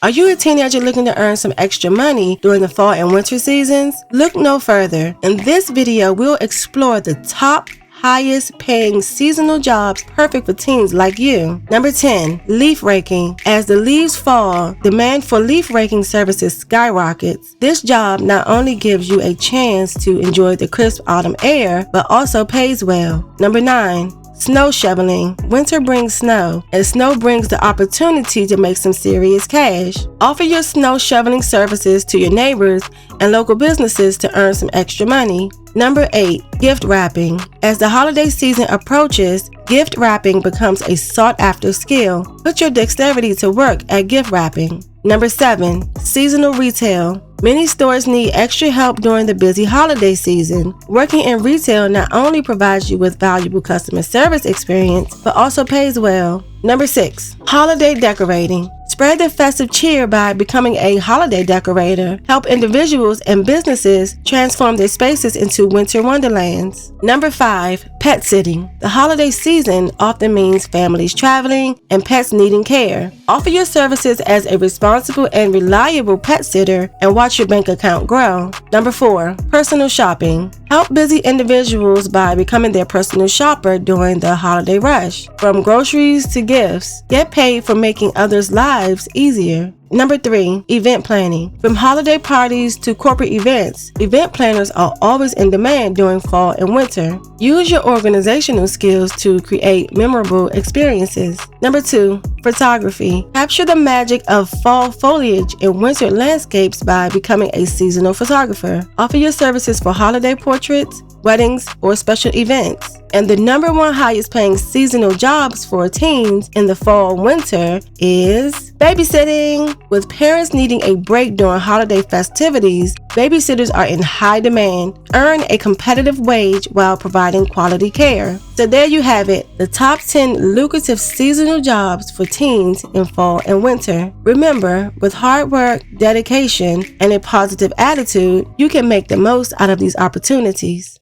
Are you a teenager looking to earn some extra money during the fall and winter seasons? Look no further. In this video, we'll explore the top highest paying seasonal jobs perfect for teens like you. Number 10, leaf raking. As the leaves fall, demand for leaf raking services skyrockets. This job not only gives you a chance to enjoy the crisp autumn air, but also pays well. Number 9, snow shoveling. Winter brings snow, and snow brings the opportunity to make some serious cash. Offer your snow shoveling services to your neighbors and local businesses to earn some extra money. Number 8, gift wrapping. As the holiday season approaches, gift wrapping becomes a sought-after skill. Put your dexterity to work at gift wrapping. Number 7, seasonal retail. Many stores need extra help during the busy holiday season. Working in retail not only provides you with valuable customer service experience, but also pays well. Number 6, holiday decorating. Spread the festive cheer by becoming a holiday decorator. Help individuals and businesses transform their spaces into winter wonderlands. Number 5, pet sitting. The holiday season often means families traveling and pets needing care. Offer your services as a responsible and reliable pet sitter and watch your bank account grow. Number 4, personal shopping. Help busy individuals by becoming their personal shopper during the holiday rush. From groceries to gifts, get paid for making others' lives easier. Number 3, event planning. From holiday parties to corporate events, event planners are always in demand during fall and winter. Use your organizational skills to create memorable experiences. Number 2, photography. Capture the magic of fall foliage and winter landscapes by becoming a seasonal photographer. Offer your services for holiday portraits, weddings, or special events. And the number 1 highest paying seasonal jobs for teens in the fall and winter is babysitting. With parents needing a break during holiday festivities, babysitters are in high demand. Earn a competitive wage while providing quality care. So there you have it, the top 10 lucrative seasonal jobs for teens in fall and winter. Remember, with hard work, dedication, and a positive attitude, you can make the most out of these opportunities.